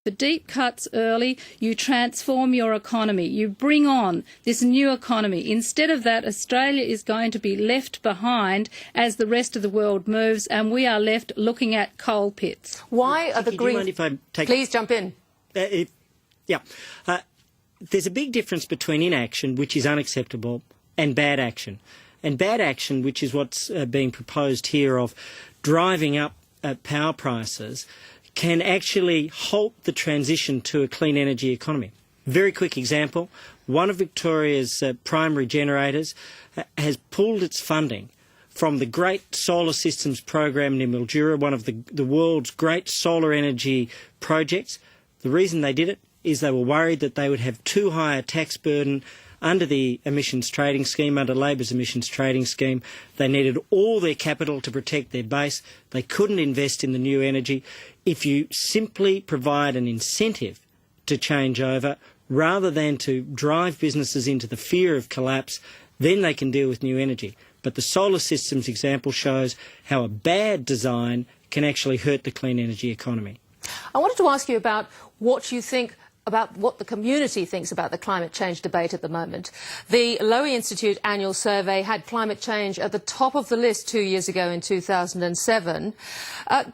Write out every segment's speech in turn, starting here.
the deep cuts early, you transform your economy. You bring on this new economy. Instead of that, Australia is going to be left behind as the rest of the world moves, and we are left looking at coal pits. Why are the Greens... Do you mind if I take... Please jump in. There's a big difference between inaction, which is unacceptable, and bad action. And bad action, which is what's being proposed here of driving up power prices, can actually halt the transition to a clean energy economy. Very quick example, one of Victoria's primary generators has pulled its funding from the Great Solar Systems program in Mildura, one of the world's great solar energy projects. The reason they did it is they were worried that they would have too high a tax burden under the emissions trading scheme, under Labor's emissions trading scheme. They needed all their capital to protect their base. They couldn't invest in the new energy. If you simply provide an incentive to change over, rather than to drive businesses into the fear of collapse, then they can deal with new energy. But the solar systems example shows how a bad design can actually hurt the clean energy economy. I wanted to ask you about what you think about what the community thinks about the climate change debate at the moment. The Lowy Institute annual survey had climate change at the top of the list 2 years ago in 2007.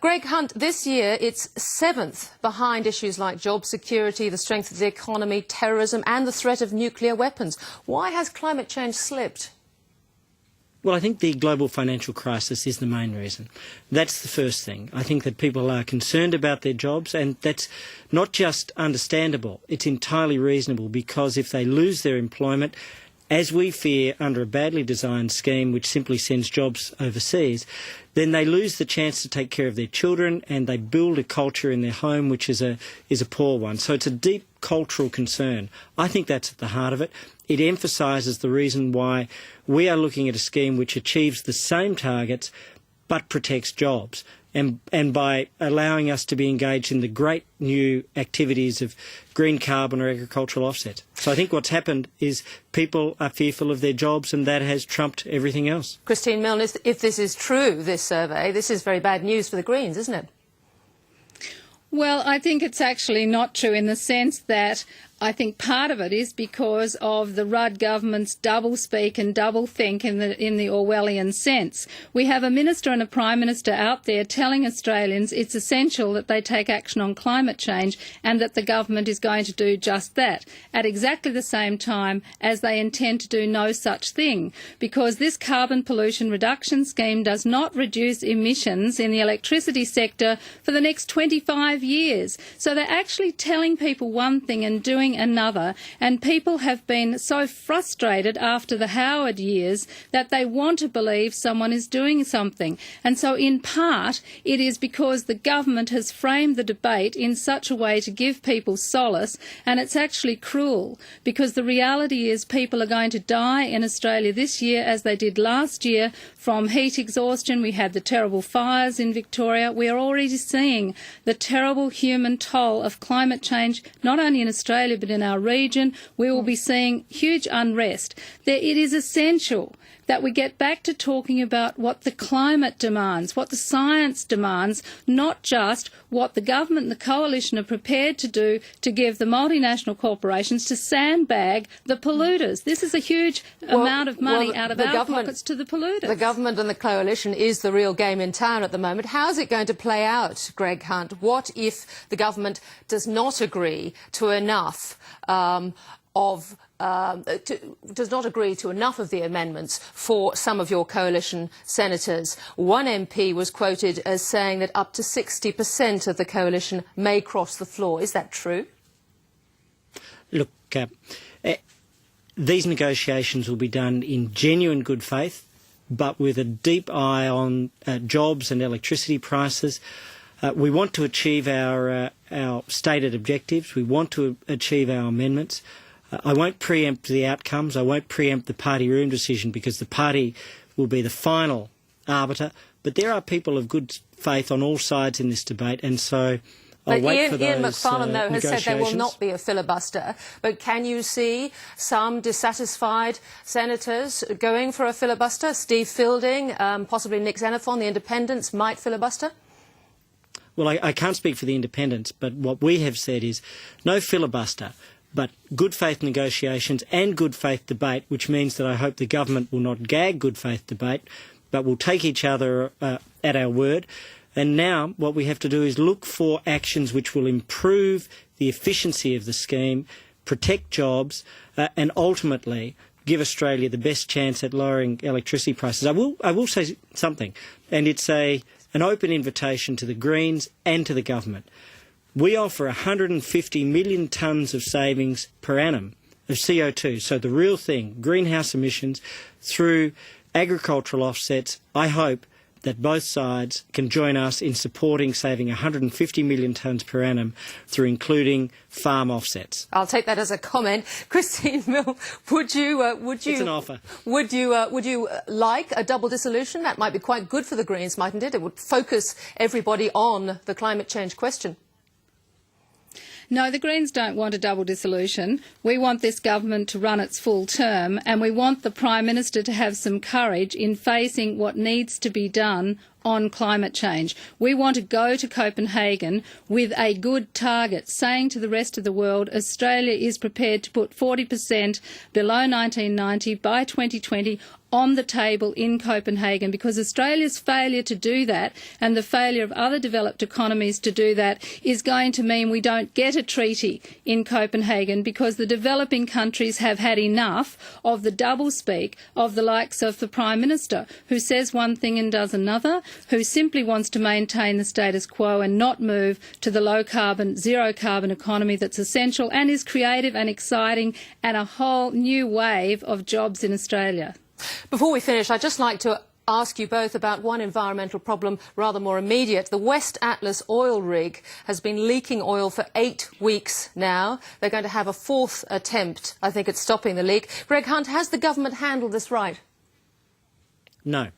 Greg Hunt, this year it's 7th behind issues like job security, the strength of the economy, terrorism and the threat of nuclear weapons. Why has climate change slipped? Well, I think the global financial crisis is the main reason. That's the first thing. I think that people are concerned about their jobs, and that's not just understandable, it's entirely reasonable, because if they lose their employment, as we fear under a badly designed scheme which simply sends jobs overseas, then they lose the chance to take care of their children, and they build a culture in their home which is a poor one. So it's a deep cultural concern. I think that's at the heart of it. It emphasises the reason why we are looking at a scheme which achieves the same targets but protects jobs. And by allowing us to be engaged in the great new activities of green carbon or agricultural offsets. So I think what's happened is people are fearful of their jobs, and that has trumped everything else. Christine Milne, if this is true, this survey, this is very bad news for the Greens, isn't it? Well, I think it's actually not true, in the sense that I think part of it is because of the Rudd government's double-speak and double-think in the Orwellian sense. We have a minister and a prime minister out there telling Australians it's essential that they take action on climate change, and that the government is going to do just that, at exactly the same time as they intend to do no such thing, because this carbon pollution reduction scheme does not reduce emissions in the electricity sector for the next 25 years. So they're actually telling people one thing and doing another, and people have been so frustrated after the Howard years that they want to believe someone is doing something. And so in part it is because the government has framed the debate in such a way to give people solace, and it's actually cruel, because the reality is people are going to die in Australia this year as they did last year from heat exhaustion. We had the terrible fires in Victoria. We are already seeing the terrible human toll of climate change, not only in Australia but in our region. We will be seeing huge unrest. It is essential that we get back to talking about what the climate demands, what the science demands, not just what the government and the coalition are prepared to do to give the multinational corporations to sandbag the polluters. This is a huge amount of money out of our pockets to the polluters. The government and the coalition is the real game in town at the moment. How is it going to play out, Greg Hunt? What if the government does not agree to enough does not agree to enough of the amendments for some of your coalition senators? One MP was quoted as saying that up to 60% of the coalition may cross the floor. Is that true? Look, these negotiations will be done in genuine good faith, but with a deep eye on jobs and electricity prices. We want to achieve our stated objectives. We want to achieve our amendments. I won't preempt the outcomes. I won't preempt the party room decision, because the party will be the final arbiter. But there are people of good faith on all sides in this debate, and so I'll wait for those Ian Macfarlane, though, has said there will negotiations. not be a filibuster. But can you see some dissatisfied senators going for a filibuster? Steve Fielding, possibly Nick Xenophon, the independents, might filibuster? Well, I can't speak for the independents, but what we have said is no filibuster, but good faith negotiations and good faith debate, which means that I hope the government will not gag good faith debate, but will take each other at our word. And now what we have to do is look for actions which will improve the efficiency of the scheme, protect jobs, and ultimately give Australia the best chance at lowering electricity prices. I will say something, and it's an open invitation to the Greens and to the government. We offer 150 million tonnes of savings per annum of CO2, so the real thing, greenhouse emissions, through agricultural offsets. I hope that both sides can join us in supporting saving 150 million tonnes per annum through including farm offsets. I'll take that as a comment. Christine Milne, would you? It's an offer. Would you like a double dissolution? That might be quite good for the Greens, mightn't it? It would focus everybody on the climate change question. No, the Greens don't want a double dissolution. We want this government to run its full term, and we want the Prime Minister to have some courage in facing what needs to be done on climate change. We want to go to Copenhagen with a good target, saying to the rest of the world, Australia is prepared to put 40% below 1990 by 2020 on the table in Copenhagen, because Australia's failure to do that and the failure of other developed economies to do that is going to mean we don't get a treaty in Copenhagen, because the developing countries have had enough of the doublespeak of the likes of the Prime Minister, who says one thing and does another, who simply wants to maintain the status quo and not move to the low-carbon, zero-carbon economy that's essential and is creative and exciting and a whole new wave of jobs in Australia. Before we finish, I'd just like to ask you both about one environmental problem rather more immediate. The West Atlas oil rig has been leaking oil for 8 weeks now. They're going to have a fourth attempt, I think, at stopping the leak. Greg Hunt, has the government handled this right? No.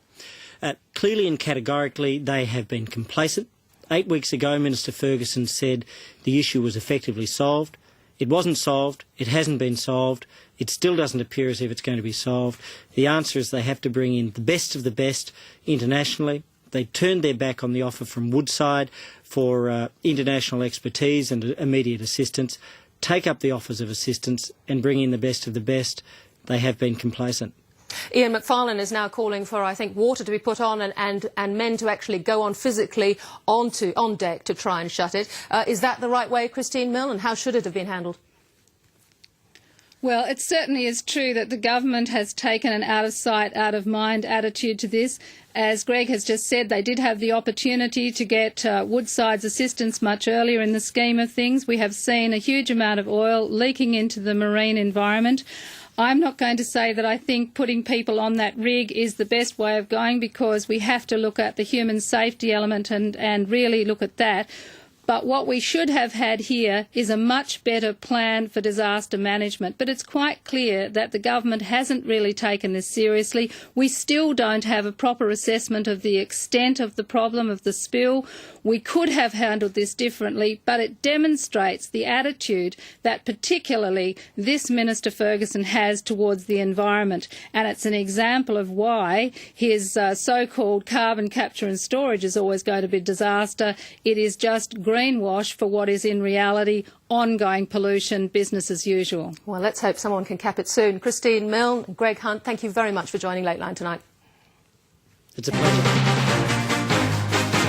Clearly and categorically, they have been complacent. 8 weeks ago, Minister Ferguson said the issue was effectively solved. It wasn't solved. It hasn't been solved. It still doesn't appear as if it's going to be solved. The answer is they have to bring in the best of the best internationally. They turned their back on the offer from Woodside for international expertise and immediate assistance. Take up the offers of assistance and bring in the best of the best. They have been complacent. Ian Macfarlane is now calling for, I think, water to be put on and men to actually go on physically on deck to try and shut it. Is that the right way, Christine Milne, and how should it have been handled? Well, it certainly is true that the government has taken an out-of-sight, out-of-mind attitude to this. As Greg has just said, they did have the opportunity to get Woodside's assistance much earlier in the scheme of things. We have seen a huge amount of oil leaking into the marine environment. I'm not going to say that I think putting people on that rig is the best way of going, because we have to look at the human safety element and really look at that. But what we should have had here is a much better plan for disaster management. But it's quite clear that the government hasn't really taken this seriously. We still don't have a proper assessment of the extent of the problem, of the spill. We could have handled this differently, but it demonstrates the attitude that particularly this Minister Ferguson has towards the environment. And it's an example of why his so-called carbon capture and storage is always going to be a disaster. It is just greenwash for what is in reality ongoing pollution, business as usual. Well, let's hope someone can cap it soon. Christine Milne, Greg Hunt, thank you very much for joining Lateline tonight. It's a pleasure.